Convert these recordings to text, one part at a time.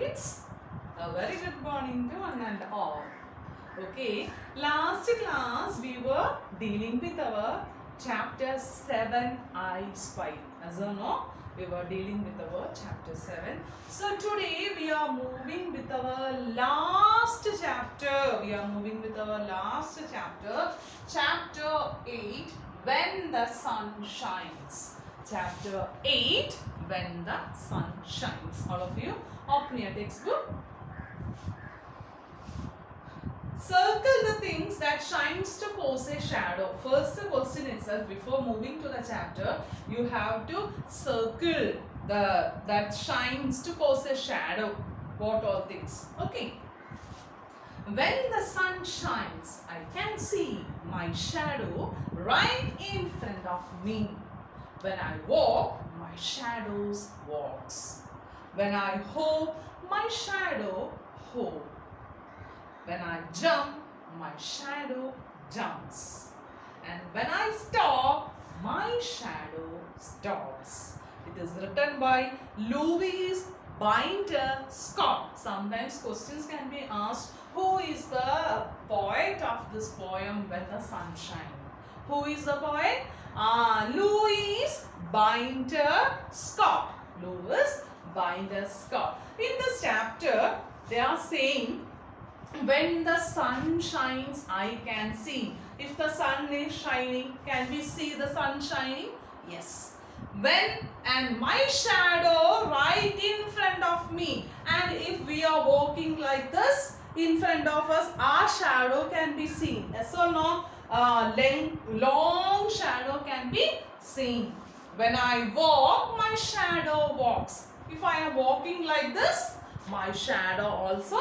kids? A very good morning to one and all. Okay, last class we were dealing with our chapter 7 I Spy. As you know, we were dealing with our chapter 7. So today we are moving with our last chapter. Chapter 8, When the Sun Shines. Chapter 8, When the Sun Shines. All of you open your textbook. Circle the things that shines to cause a shadow. First the question itself, before moving to the chapter, you have to circle the that shines to cause a shadow. What all things? Okay. When the sun shines, I can see my shadow right in front of me. When I walk, my shadows walks. When I hope, my shadow hope. When I jump, my shadow jumps. And when I stop, my shadow stops. It is written by Lewis Binder Scott. Sometimes questions can be asked, who is the poet of this poem, When the Sun Shines? Who is the poet? Lewis Binder Scott. Lewis Binder Scott. In this chapter, they are saying, when the sun shines, I can see. If the sun is shining, can we see the sun shining? Yes. When and my shadow right in front of me. And if we are walking like this, in front of us, our shadow can be seen. Yes or no? Long shadow can be seen. When I walk, my shadow walks. If I am walking like this, my shadow also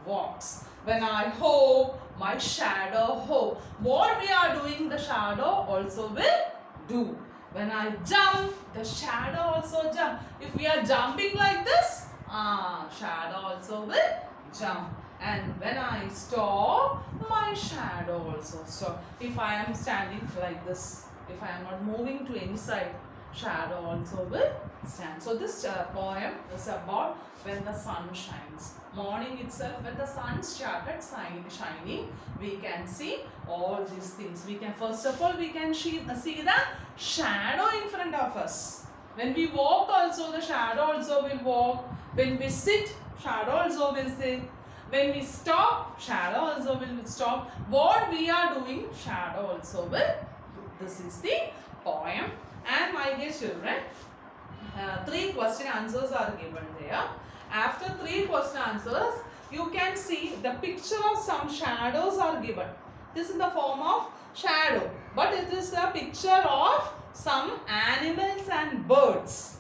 walks. When I hope, my shadow hope. What we are doing, the shadow also will do. When I jump, the shadow also jump. If we are jumping like this, shadow also will jump. And when I stop, my shadow also stop. If I am standing like this, if I am not moving to any side, shadow also will stand. So this poem is about when the sun shines. Morning itself, when the sun started shining, we can see all these things. We can, first of all, we can see the shadow in front of us. When we walk also, the shadow also will walk. When we sit, shadow also will sit. When we stop, shadow also will stop. What we are doing, shadow also will do. This is the poem. And my dear children, 3 question answers are given there. After 3 question answers, you can see the picture of some shadows are given. This is the form of shadow, but it is a picture of some animals and birds.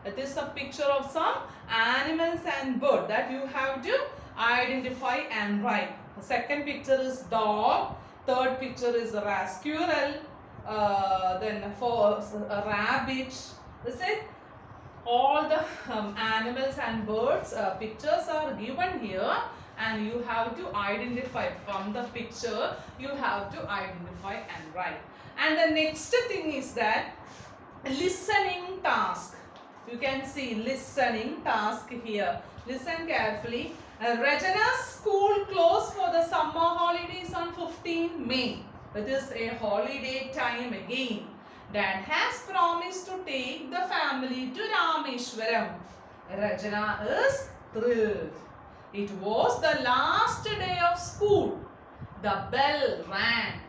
It is a picture of some animals and bird that you have to identify and write. The second picture is dog. Third picture is a squirrel. Then for a rabbit. Is it? All the animals and birds pictures are given here, and you have to identify from the picture. You have to identify and write. And the next thing is that listening task. You can see listening task here. Listen carefully. Regina's school closed for the summer holidays on 15 May. It is a holiday time again. Dad has promised to take the family to Rameshwaram. Regina is thrilled. It was the last day of school. The bell rang.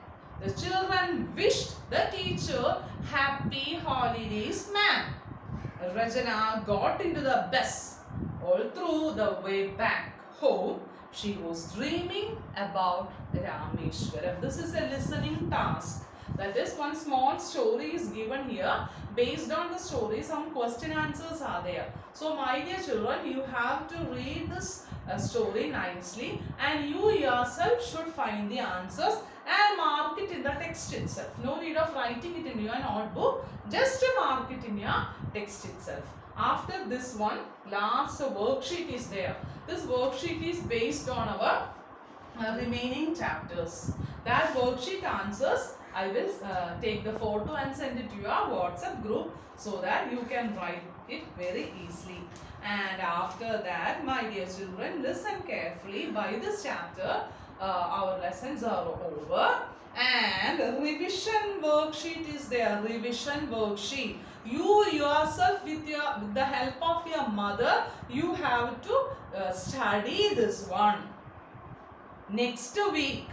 The children wished the teacher happy holidays, ma'am. Regina got into the bus. All through the way back home, she was dreaming about Rameshwaram. This is a listening task. That is, one small story is given here. Based on the story, some question answers are there. So my dear children, you have to read this story nicely, and you yourself should find the answers and mark it in the text itself. No need of writing it in your notebook. Just mark it in your text itself. After this one, last worksheet is there. This worksheet is based on our remaining chapters. That worksheet answers, I will take the photo and send it to your WhatsApp group so that you can write it very easily. And after that, my dear children, listen carefully. By this chapter, our lessons are over. And revision worksheet is there. Revision worksheet. You yourself, with the help of your mother, you have to study this one. Next week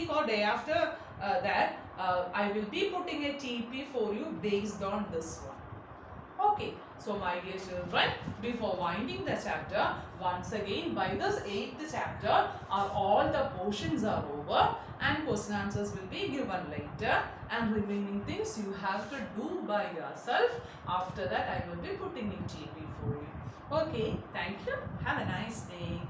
or day after that, I will be putting a TP for you based on this one. Okay, so my dear children, before winding the chapter, once again, by this 8th chapter, all the portions are over and question answers will be given later, and remaining things you have to do by yourself. After that, I will be putting in TP for you. Okay, thank you. Have a nice day.